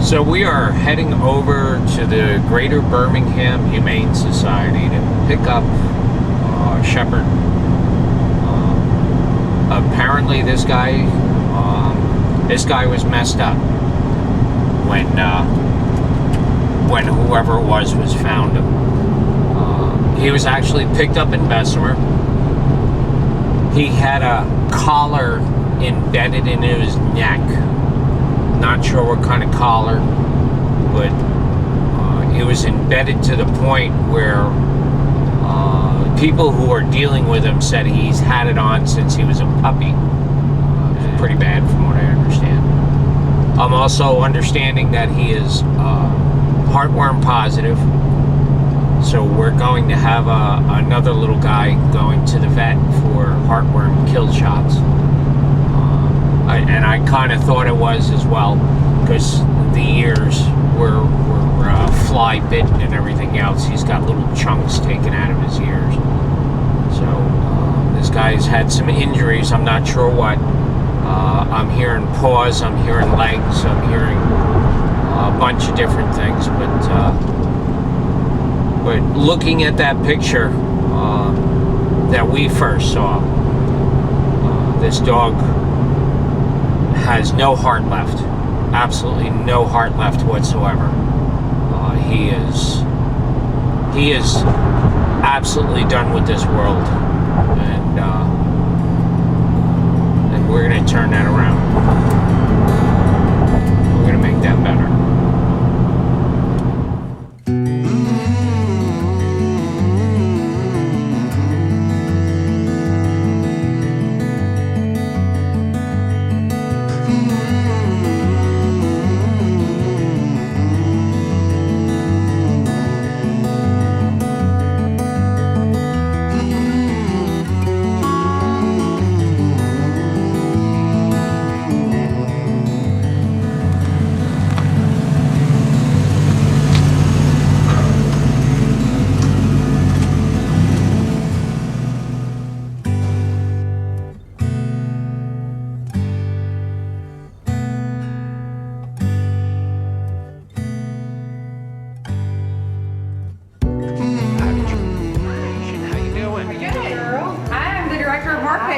So we are heading over to the Greater Birmingham Humane Society to pick up Shepherd. Apparently this guy was messed up when whoever it was found him. He was actually picked up in Bessemer. He had a collar embedded in his neck. Not sure what kind of collar, but it was embedded to the point where people who are dealing with him said he's had it on since he was a puppy. It's pretty bad from what I understand. I'm also understanding that he is heartworm positive, so we're going to have another little guy going to the vet for heartworm kill shots. And I kind of thought it was as well, because the ears were fly bitten and everything else. He's got little chunks taken out of his ears. So this guy's had some injuries. I'm not sure what. I'm hearing paws, I'm hearing legs, I'm hearing a bunch of different things. But looking at that picture that we first saw, this dog has no heart left. Absolutely no heart left whatsoever. He is absolutely done with this world, and we're going to turn that around. We're going to make that better.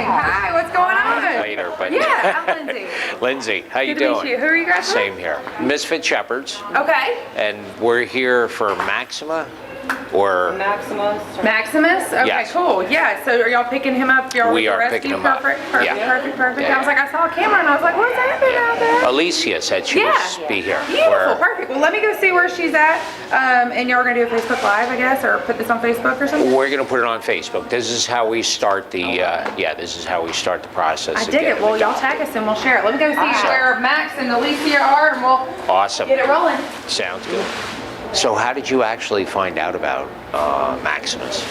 Hi, what's going on? Later, but Yeah, I'm Lindsay. Lindsay, how you Good to doing? meet you. Who are you guys with? Same here. Misfit Shepherds, Okay. and we're here for Maxima, or Maximus? Okay, Yes. cool. Yeah, so are y'all picking him up? Y'all We with the are rescue? picking him up. Perfect. Yeah. I was like, I saw a camera and I was like, what's happening out there? Alicia said she was be here. Beautiful, Where- perfect. Well, let me go see where she's at. And y'all are gonna do a Facebook Live, I guess, or put this on Facebook or something? We're gonna put it on Facebook. This is how we start the this is how we start the process. I of dig getting it. Well, y'all adopted. tag us and we'll share it. Let me go see where Max and Alicia are and we'll Awesome. get it rolling. Sounds good. So how did you actually find out about Maximus?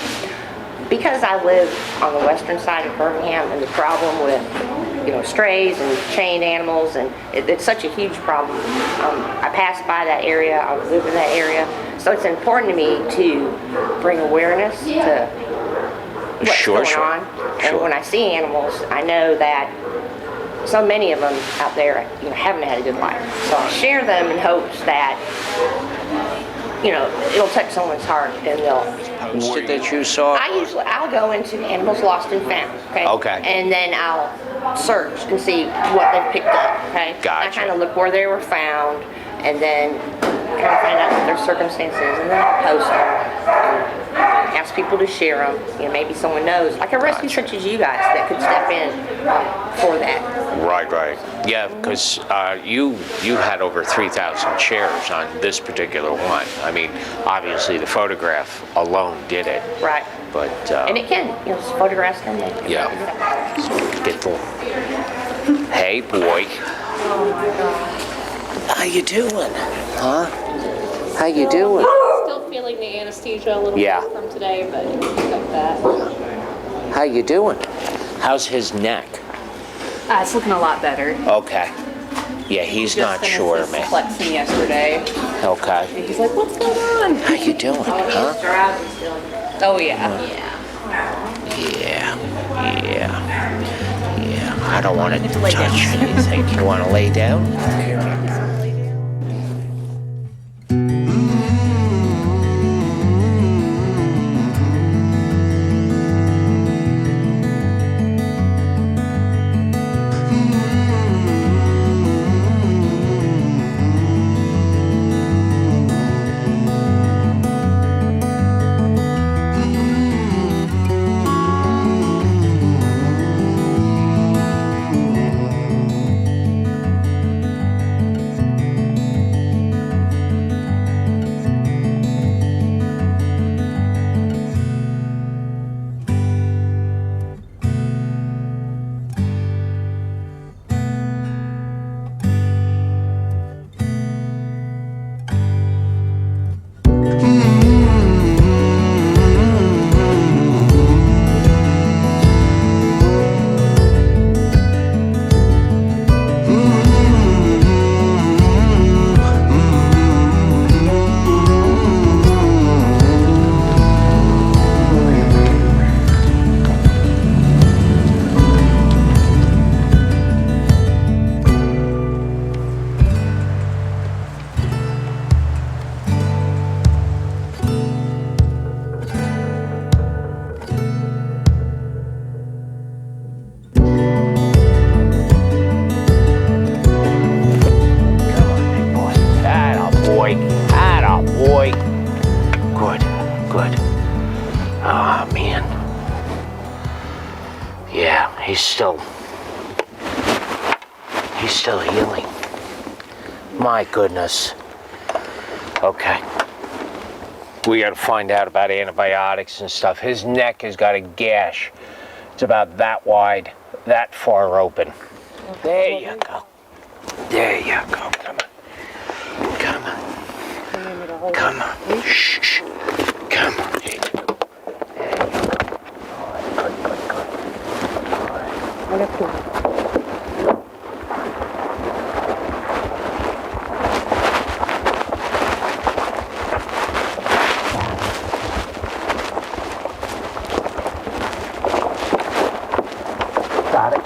Because I live on the western side of Birmingham, and the problem with, strays and chained animals, and it's such a huge problem. I pass by that area, I live in that area, so it's important to me to bring awareness to what's going on. And when I see animals, I know that so many of them out there, haven't had a good life. So I share them in hopes that, it'll touch someone's heart and they'll. Posted that you saw? I'll go into Animals Lost and Found, okay? Okay. And then I'll search and see what they've picked up, okay? Gotcha. I kind of look where they were found and then kind of find out what their circumstances, and then I'll post them. Ask people to share them. Maybe someone knows, like a rescue such as you guys, that could step in for that. Right. Yeah, because you had over 3,000 shares on this particular one. I mean, obviously the photograph alone did it. Right. But And it can, photographs can. yeah. Get the. Hey, boy. Oh my God. How you doing? Huh? How you doing? Still feeling the anesthesia a little Yeah. bit from today, but like that. How you doing? How's his neck? It's looking a lot better. Okay. Yeah, he's not sure, man. Flexing yesterday. Okay. And he's like, "What's going on?" How you doing, huh? Drowsy still. Oh yeah. Yeah. I don't want to lay touch down. anything. You want to lay down? He's still healing. My goodness. Okay. We gotta find out about antibiotics and stuff. His neck has got a gash. It's about that wide, that far open. There you go. There you go. Come on. Come on. Come on. Shh, shh. Come on. Here you go. There you go. All right, good, good, good. All right. Got it.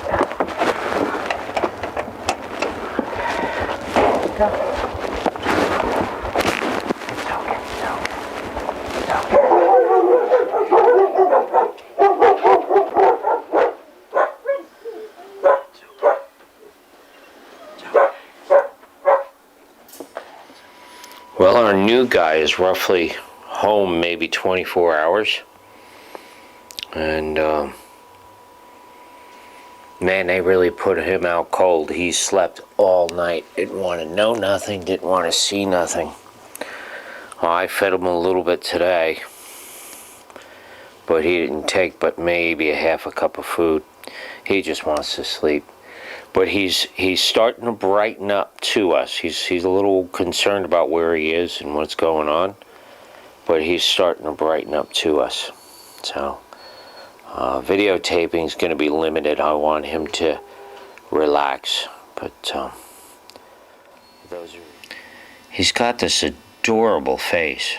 Go. It's okay. No. It's okay. Well, our new guy is roughly home maybe 24 hours. And, man, they really put him out cold. He slept all night. Didn't want to know nothing. Didn't want to see nothing. I fed him a little bit today. But he didn't take but maybe a half a cup of food. He just wants to sleep. But he's starting to brighten up to us. He's a little concerned about where he is and what's going on. But he's starting to brighten up to us. So... videotaping is going to be limited. I want him to relax, but those are. He's got this adorable face,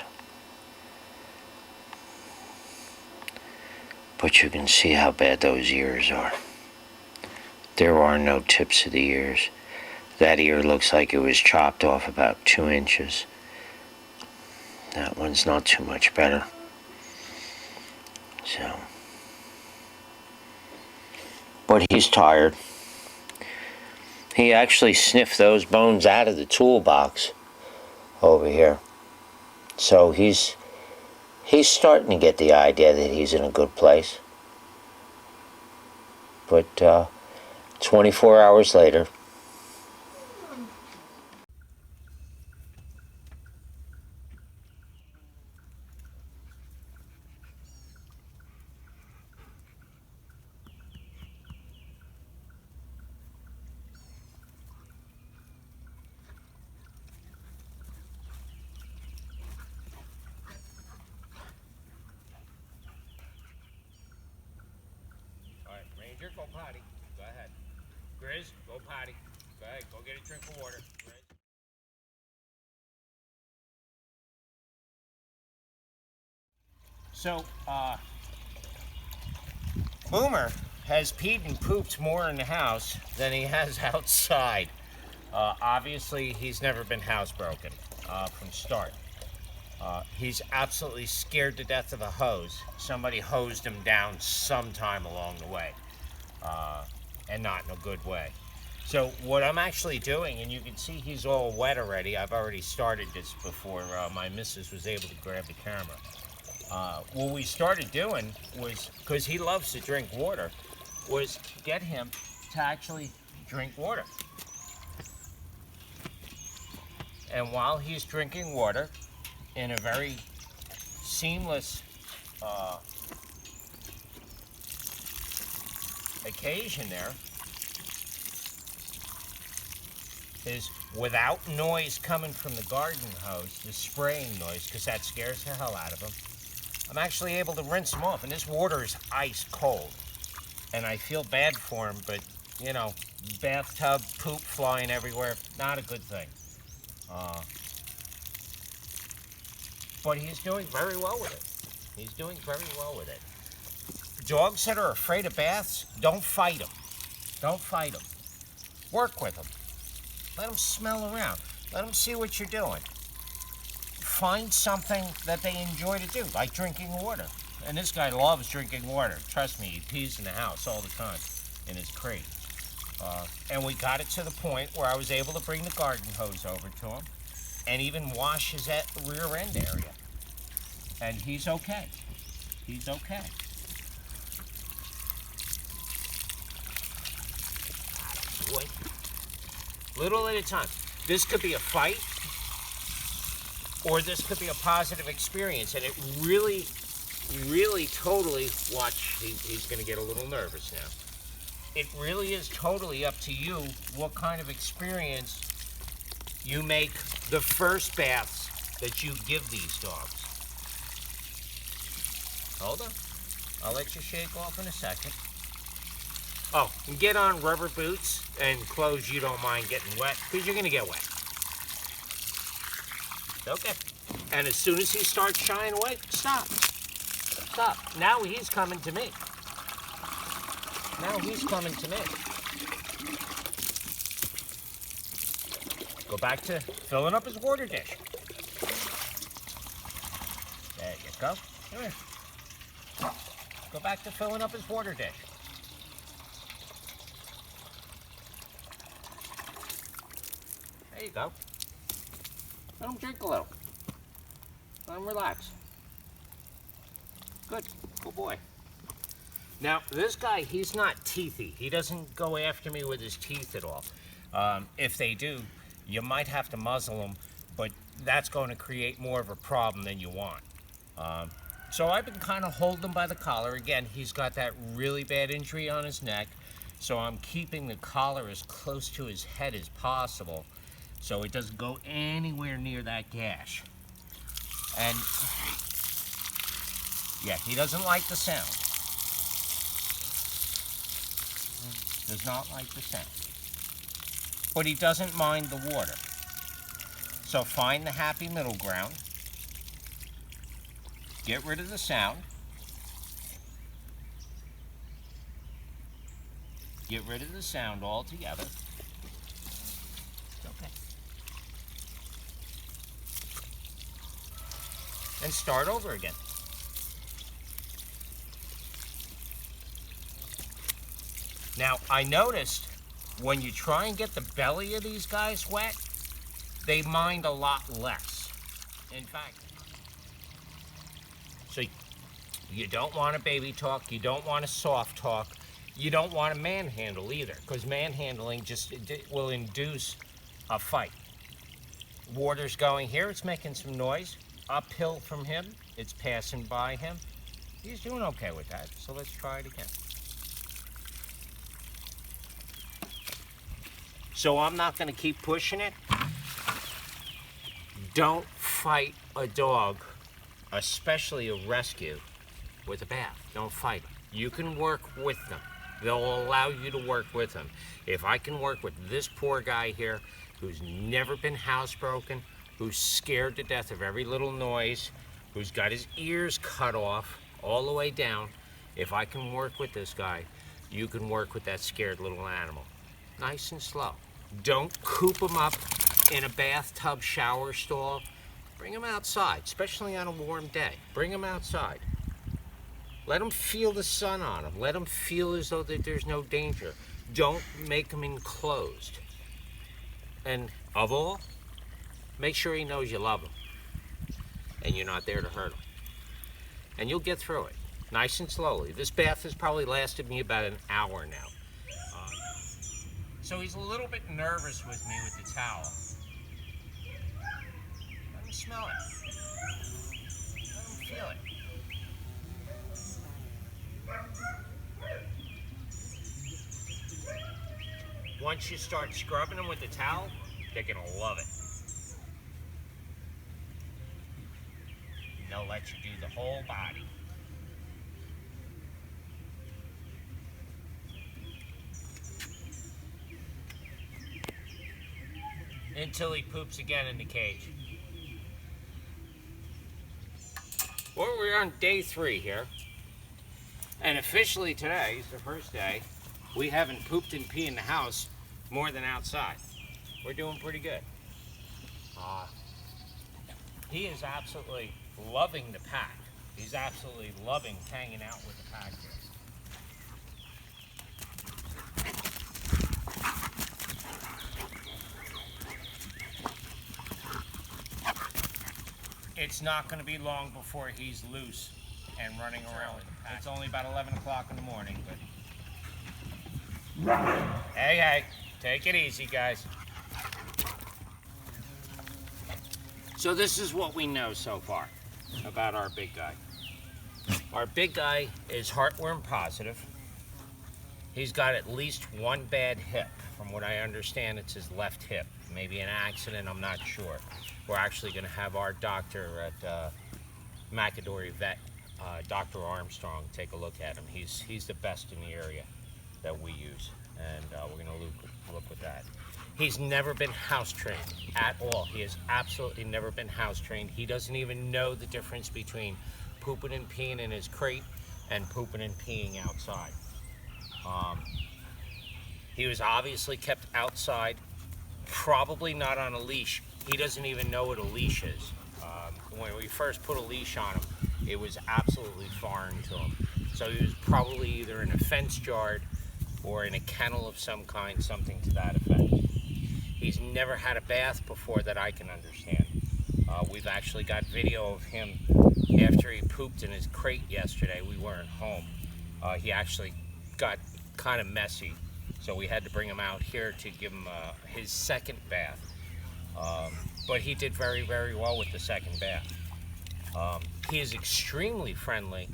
but you can see how bad those ears are. There are no tips of the ears. That ear looks like it was chopped off about 2 inches. That one's not too much better. So. But he's tired. He actually sniffed those bones out of the toolbox over here. So he's starting to get the idea that he's in a good place. But 24 hours later, Ranger, go potty. Go ahead. Grizz, go potty. Go ahead, go get a drink of water. Grizz. So, Boomer has peed and pooped more in the house than he has outside. Obviously, he's never been housebroken from start. He's absolutely scared to death of a hose. Somebody hosed him down sometime along the way, and not in a good way. So what I'm actually doing, and you can see he's all wet already. I've already started this before my missus was able to grab the camera. What we started doing was, because he loves to drink water, was get him to actually drink water. And while he's drinking water, in a very seamless occasion there, is without noise coming from the garden hose, the spraying noise, because that scares the hell out of him, I'm actually able to rinse him off. And this water is ice cold. And I feel bad for him, but, you know, bathtub, poop flying everywhere, not a good thing. But he's doing very well with it. He's doing very well with it. Dogs that are afraid of baths, don't fight them. Don't fight them. Work with them. Let them smell around. Let them see what you're doing. Find something that they enjoy to do, like drinking water. And this guy loves drinking water. Trust me, he pees in the house all the time in his crate. And we got it to the point where I was able to bring the garden hose over to him and even wash his rear end area. And he's okay. He's okay. little at a time. This could be a fight, or this could be a positive experience, and it really, really totally, watch, he's going to get a little nervous now. It really is totally up to you what kind of experience you make the first baths that you give these dogs. Hold on. I'll let you shake off in a second. Oh, and get on rubber boots and clothes you don't mind getting wet, because you're going to get wet. Okay. And as soon as he starts shying away, stop. Stop. Now he's coming to me. Now he's coming to me. Go back to filling up his water dish. There you go. Come here. Go back to filling up his water dish. There you go. Let him drink a little. Let him relax. Good. Good boy. Now, this guy, he's not teethy. He doesn't go after me with his teeth at all. If they do, you might have to muzzle them, but that's going to create more of a problem than you want. So I've been kind of holding him by the collar. Again, he's got that really bad injury on his neck, so I'm keeping the collar as close to his head as possible so it doesn't go anywhere near that gash. And yeah, he doesn't like the sound. Does not like the sound. But he doesn't mind the water. So find the happy middle ground. Get rid of the sound. Get rid of the sound altogether. Okay. And start over again. Now, I noticed when you try and get the belly of these guys wet, they mind a lot less. In fact, so you don't want to baby talk, you don't want to soft talk, you don't want to manhandle either, because manhandling just will induce a fight. Water's going here, it's making some noise. Uphill from him, it's passing by him. He's doing okay with that, so let's try it again. So I'm not going to keep pushing it. Don't fight a dog, especially a rescue, with a bath. Don't fight them. You can work with them. They'll allow you to work with them. If I can work with this poor guy here, who's never been housebroken, who's scared to death of every little noise, who's got his ears cut off all the way down, if I can work with this guy, you can work with that scared little animal. Nice and slow. Don't coop them up in a bathtub shower stall. Bring them outside, especially on a warm day. Bring them outside. Let them feel the sun on them. Let them feel as though that there's no danger. Don't make them enclosed. And of all, make sure he knows you love him and you're not there to hurt him. And you'll get through it, nice and slowly. This bath has probably lasted me about an hour now. So he's a little bit nervous with me with the towel. Let him smell it. Let him feel it. Once you start scrubbing them with the towel, they're gonna love it. And they'll let you do the whole body. Until he poops again in the cage. Well, we're on day 3 here. And officially today is the first day we haven't pooped and peed in the house more than outside. We're doing pretty good. He is absolutely loving the pack. He's absolutely loving hanging out with the pack here. It's not going to be long before he's loose and running around with the pack. It's only about 11 o'clock in the morning, but... Hey, take it easy, guys. So this is what we know so far about our big guy. Our big guy is heartworm positive. He's got at least one bad hip. From what I understand, it's his left hip. Maybe an accident, I'm not sure. We're actually going to have our doctor at McAdory Vet, Dr. Armstrong, take a look at him. He's the best in the area that we use, and we're going to look with that. He's never been house trained at all. He has absolutely never been house trained. He doesn't even know the difference between pooping and peeing in his crate and pooping and peeing outside. He was obviously kept outside, probably not on a leash. He doesn't even know what a leash is. When we first put a leash on him, it was absolutely foreign to him. So he was probably either in a fenced yard or in a kennel of some kind, something to that effect. He's never had a bath before that I can understand. We've actually got video of him after he pooped in his crate yesterday. We weren't home. He actually got kind of messy, so we had to bring him out here to give him his second bath. But he did very, very well with the second bath. He is extremely friendly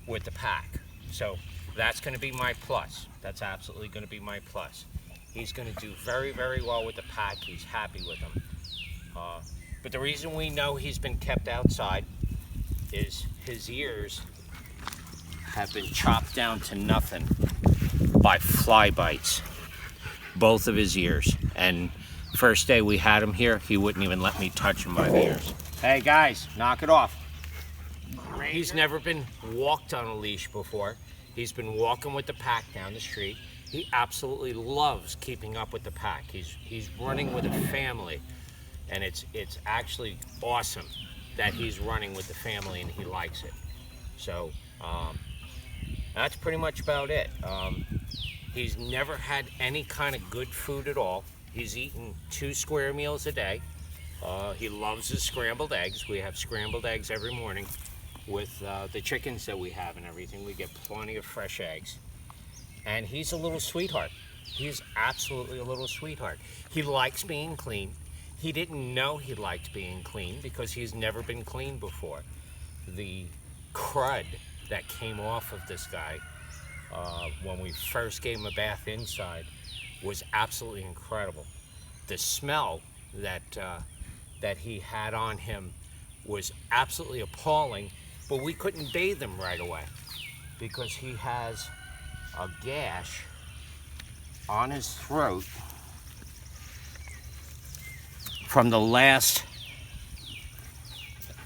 with the pack, so that's going to be my plus. That's absolutely going to be my plus. He's going to do very, very well with the pack. He's happy with them. But the reason we know he's been kept outside is his ears have been chopped down to nothing by fly bites. Both of his ears. And first day we had him here, he wouldn't even let me touch him by the ears. Hey guys, knock it off. He's never been walked on a leash before. He's been walking with the pack down the street. He absolutely loves keeping up with the pack. He's running with a family, and it's actually awesome that he's running with the family and he likes it. So that's pretty much about it. He's never had any kind of good food at all. He's eaten 2 square meals a day. He loves his scrambled eggs. We have scrambled eggs every morning with the chickens that we have and everything. We get plenty of fresh eggs. And he's a little sweetheart. He's absolutely a little sweetheart. He likes being clean. He didn't know he liked being clean because he's never been clean before. The crud that came off of this guy when we first gave him a bath inside was absolutely incredible. The smell that he had on him was absolutely appalling, but we couldn't bathe him right away because he has a gash on his throat from the last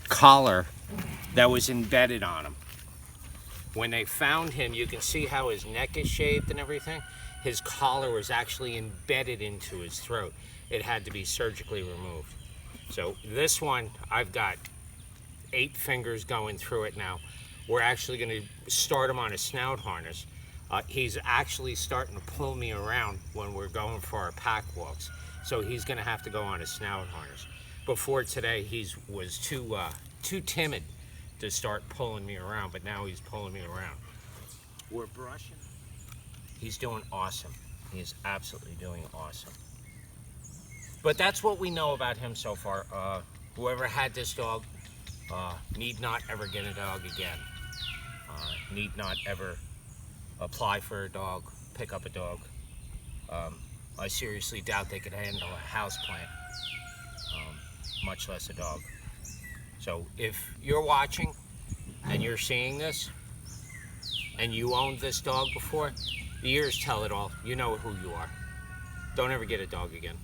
collar that was embedded on him. When they found him, you can see how his neck is shaved and everything. His collar was actually embedded into his throat. It had to be surgically removed. So this one, I've got 8 fingers going through it now. We're actually going to start him on a snout harness. He's actually starting to pull me around when we're going for our pack walks. So he's going to have to go on a snout harness. Before today, he was too timid to start pulling me around, but now he's pulling me around. We're brushing. He's doing awesome. He is absolutely doing awesome. But that's what we know about him so far. Whoever had this dog need not ever get a dog again. Need not ever apply for a dog, pick up a dog. I seriously doubt they could handle a house plant, much less a dog. So if you're watching and you're seeing this and you owned this dog before, the ears tell it all. You know who you are. Don't ever get a dog again.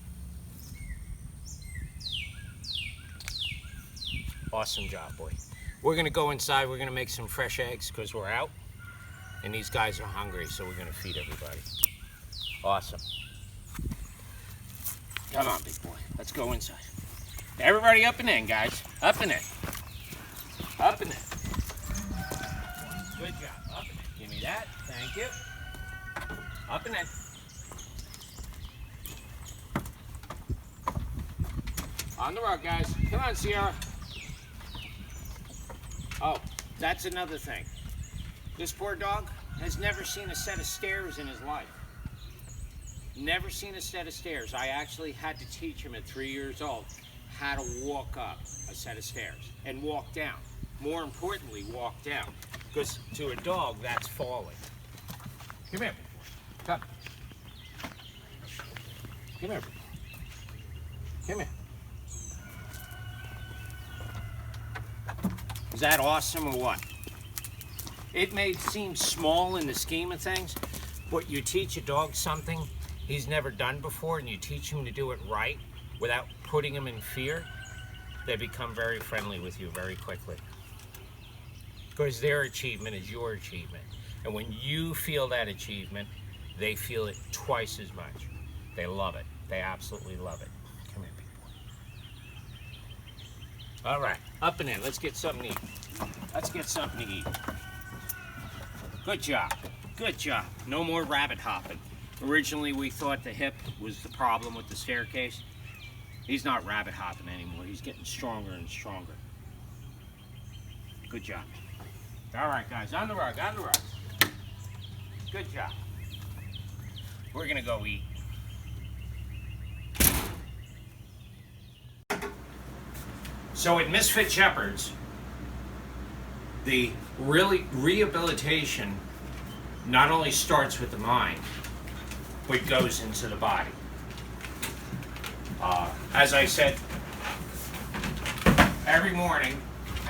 Awesome job, boy. We're gonna go inside, we're gonna make some fresh eggs because we're out and these guys are hungry, so we're gonna feed everybody. Awesome. Come on, big boy, let's go inside. Everybody up and in, guys. Up and in. Up and in. Good job, up and in. Give me that, thank you. Up and in. On the rug, guys. Come on, Sierra. Oh, that's another thing. This poor dog has never seen a set of stairs in his life. Never seen a set of stairs. I actually had to teach him at 3 years old how to walk up a set of stairs and walk down. More importantly, walk down. Because to a dog, that's falling. Come here. Come. Come here. Come here. Is that awesome or what? It may seem small in the scheme of things, but you teach a dog something he's never done before and you teach him to do it right without putting him in fear, they become very friendly with you very quickly. Because their achievement is your achievement. And when you feel that achievement, they feel it twice as much. They love it. They absolutely love it. Come here, big boy. All right, up and in. Let's get something to eat. Let's get something to eat. Good job. Good job. No more rabbit hopping. Originally, we thought the hip was the problem with the staircase. He's not rabbit hopping anymore. He's getting stronger and stronger. Good job. All right, guys, on the rug, on the rug. Good job. We're gonna go eat. So at Misfit Shepherds, the rehabilitation not only starts with the mind, but goes into the body. As I said, every morning,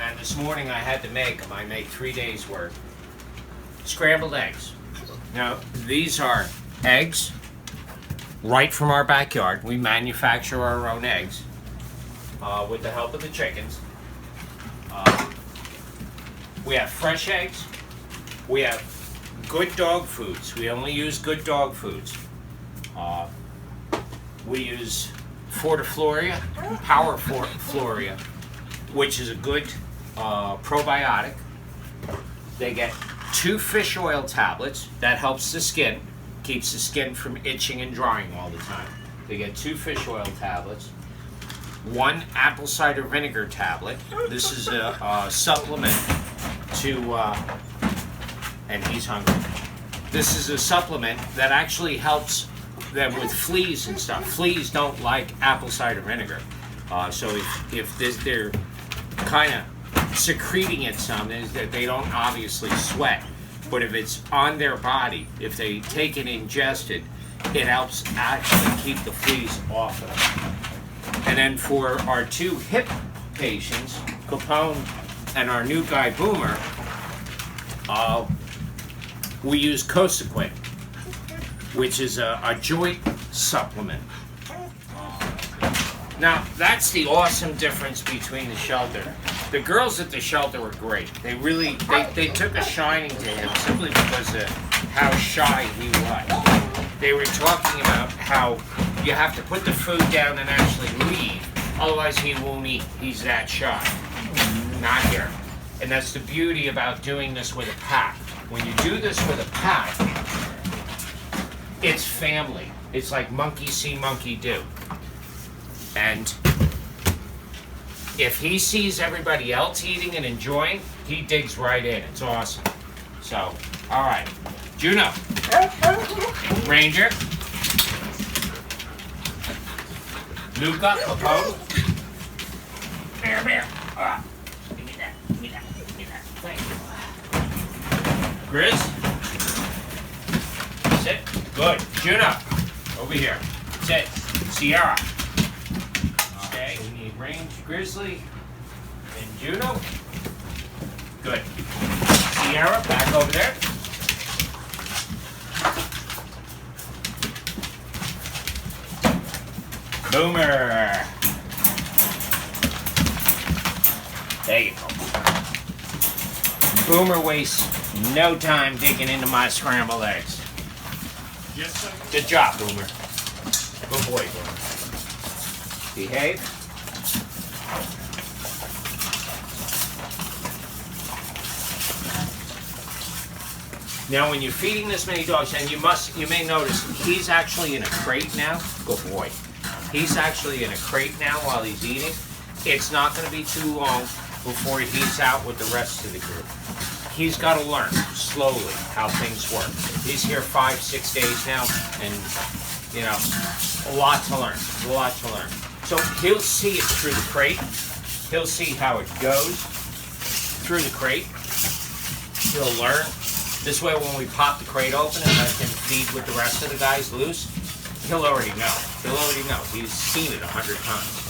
and this morning I had to make them, I made 3 days worth, scrambled eggs. Now, these are eggs right from our backyard. We manufacture our own eggs with the help of the chickens. We have fresh eggs. We have good dog foods. We only use good dog foods. We use Fortifloria, Power Floria, which is a good probiotic. They get 2 fish oil tablets. That helps the skin, keeps the skin from itching and drying all the time. They get 2 fish oil tablets, 1 apple cider vinegar tablet. This is a supplement to, and he's hungry. This is a supplement that actually helps them with fleas and stuff. Fleas don't like apple cider vinegar. So if they're kind of secreting it some, is that they don't obviously sweat. But if it's on their body, if they take it ingested, it helps actually keep the fleas off of them. And then for our 2 hip patients, Capone and our new guy Boomer, we use Cosequin, which is a joint supplement. Now, that's the awesome difference between the shelter. The girls at the shelter were great. They really, they took a shining to him simply because of how shy he was. They were talking about how you have to put the food down and actually leave, otherwise he won't eat. He's that shy. Not here. And that's the beauty about doing this with a pack. When you do this with a pack, it's family. It's like monkey see, monkey do. And if he sees everybody else eating and enjoying, he digs right in. It's awesome. So, all right. Juno. Ranger. Luca. Capone. Bear. Give me that. Give me that. Give me that. Thank you. Grizz. Sit. Good. Juno. Over here. Sit. Sierra. Okay. We need Range, Grizzly, and Juno. Good. Sierra, back over there. Boomer. There you go. Boomer wastes no time digging into my scrambled eggs. Good job, Boomer. Good boy, Boomer. Behave. Now, when you're feeding this many dogs, and you may notice he's actually in a crate now. Good boy. He's actually in a crate now while he's eating. It's not going to be too long before he's out with the rest of the group. He's got to learn slowly how things work. He's here 5-6 days now, and you know, a lot to learn. A lot to learn. So he'll see it through the crate. He'll see how it goes through the crate. He'll learn. This way when we pop the crate open and let him feed with the rest of the guys loose, he'll already know. He'll already know. He's seen it 100 times.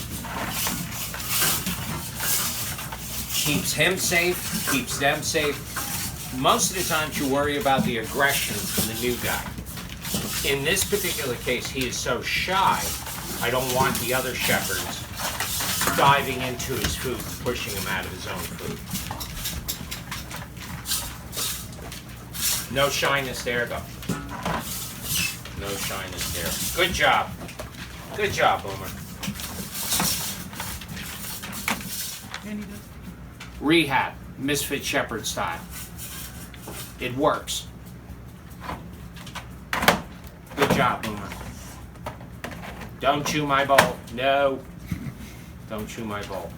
Keeps him safe, keeps them safe. Most of the times you worry about the aggression from the new guy. In this particular case, he is so shy, I don't want the other shepherds diving into his food and pushing him out of his own food. No shyness there, though. No shyness there. Good job. Good job, Boomer. Rehab, Misfit Shepherd style. It works. Good job, Boomer. Don't chew my bowl. No. Don't chew my bowl.